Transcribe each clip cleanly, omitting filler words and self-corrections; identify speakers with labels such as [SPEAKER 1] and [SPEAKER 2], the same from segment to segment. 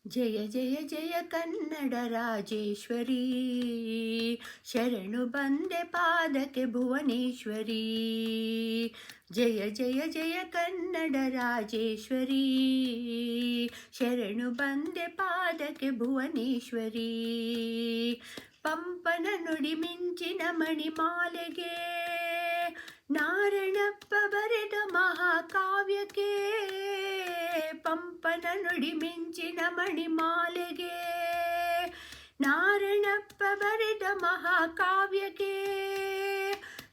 [SPEAKER 1] ಜಯ ಜಯ ಜಯ ಕನ್ನಡ ರಾಜೇಶ್ವರಿ, ಶರಣು ಬಂದೆ ಪಾದಕ್ಕೆ ಭುವನೇಶ್ವರಿ. ಜಯ ಜಯ ಜಯ ಕನ್ನಡ ರಾಜೇಶ್ವರಿ, ಶರಣು ಬಂದೆ ಪಾದಕ್ಕೆ ಭುವನೇಶ್ವರಿ. ಪಂಪನ ನುಡಿ ಮಿಂಚಿನ ಮಣಿಮಾಲೆಗೆ, ನಾರಣಪ್ಪ ಬರೆದ ಮಹಾಕಾವ್ಯಕ್ಕೆ. ಪಂಪನ ನುಡಿ ಮಿಂಚಿನ ಮಣಿಮಾಲೆಗೆ, ನಾರಣಪ್ಪ ಬರೆದ ಮಹಾಕಾವ್ಯಕ್ಕೆ.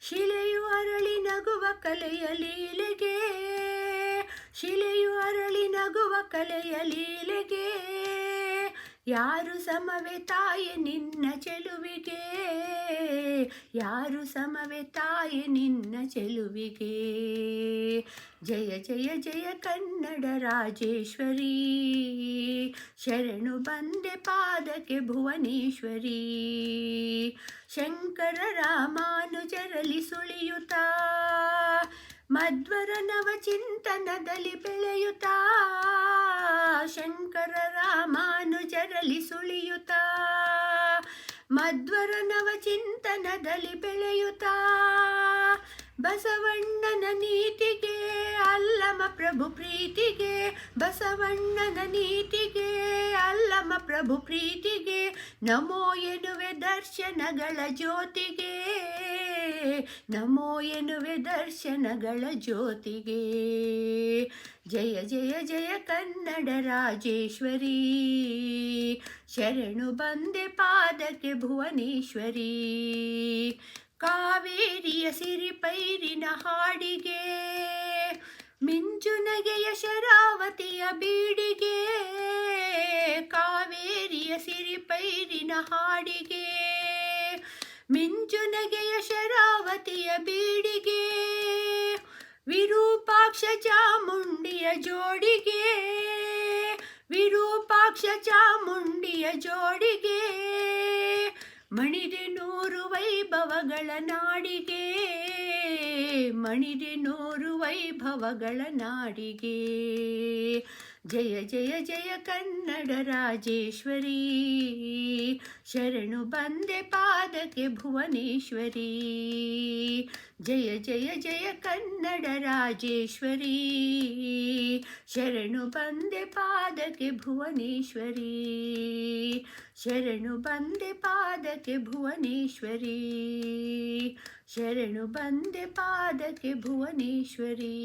[SPEAKER 1] ಶಿಲೆಯು ಅರಳಿ ನಗುವ ಕಲೆಯ ಲೀಲೆಗೆ, ಶಿಲೆಯು ಅರಳಿ ನಗುವ ಕಲೆಯ ಲೀಲೆಗೆ. ಯಾರು ಸಮವೆ ತಾಯಿ ನಿನ್ನ ಚೆಲುವಿಗೆ, ಯಾರು ಸಮವೆ ತಾಯಿ ನಿನ್ನ ಚೆಲುವಿಗೆ. ಜಯ ಜಯ ಜಯ ಕನ್ನಡ ರಾಜೇಶ್ವರಿ, ಶರಣು ಬಂದೆ ಪಾದಕ್ಕೆ ಭುವನೇಶ್ವರಿ. ಶಂಕರ ರಾಮಾನುಜರಲಿ ಸುಳಿಯುತ್ತಾ, ಮಧ್ವರ ನವ ಚಿಂತನದಲ್ಲಿ ಬೆಳೆಯುತ್ತಾ. ಶಂಕರ ರಾಮಾನುಜರಲಿ ಸುಳಿಯುತ್ತಾ, ಮಧ್ವರ ನವ ಚಿಂತನದಲ್ಲಿ ಬೆಳೆಯುತ್ತಾ. ಬಸವಣ್ಣನ ನೀತಿಗೆ ಅಲ್ಲಮ ಪ್ರಭು ಪ್ರೀತಿಗೆ, ಬಸವಣ್ಣನ ನೀತಿಗೆ ಅಲ್ಲಮ ಪ್ರಭು ಪ್ರೀತಿಗೆ. ನಮೋ ಎನ್ನುವೆ ದರ್ಶನಗಳ ಜ್ಯೋತಿಗೆ, ನಮೋ ಎನ್ನುವೆ ದರ್ಶನಗಳ ಜ್ಯೋತಿಗೆ. ಜಯ ಜಯ ಜಯ ಕನ್ನಡ ರಾಜೇಶ್ವರಿ, ಶರಣು ಬಂದೆ ಪಾದಕ್ಕೆ ಭುವನೇಶ್ವರಿ. ಕಾವೇರಿಯ ಸಿರಿಪೈರಿನ ಹಾಡಿಗೆ, ಮಿಂಚುನಗೆಯ ಶರಾವತಿಯ ಬೀಡಿಗೆ. ಕಾವೇರಿಯ ಸಿರಿಪೈರಿನ ಹಾಡಿಗೆ, ಮಿಂಚುನಗೆಯ ಶರಾವತಿಯ ಬೀಡಿಗೆ. ವಿರೂಪಾಕ್ಷ ಚಾಮುಂಡಿಯ ಜೋಡಿಗೆ, ವಿರೂಪಾಕ್ಷ ಚಾಮುಂಡಿಯ ಜೋಡಿಗೆ. ಮಣಿದೆ ನೂರು ವೈಭವಗಳ ನಾಡಿಗೆ, ಮಣಿದೆ ನೂರು ವೈಭವಗಳ ನಾಡಿಗೆ. ಜಯ ಜಯ ಜಯ ಕನ್ನಡ ರಾಜೇಶ್ವರಿ, ಶರಣು ಬಂದೆ ಪಾದಕ್ಕೆ ಭುವನೇಶ್ವರಿ. ಜಯ ಜಯ ಜಯ ಕನ್ನಡ ರಾಜೇಶ್ವರಿ, ಶರಣು ಬಂದೆ ಪಾದಕ್ಕೆ ಭುವನೇಶ್ವರಿ. ಶರಣು ಬಂದೆ ಪಾದಕ್ಕೆ ಭುವನೇಶ್ವರಿ, ಶರಣು ಬಂದೆ ಪಾದಕ್ಕೆ ಭುವನೇಶ್ವರಿ.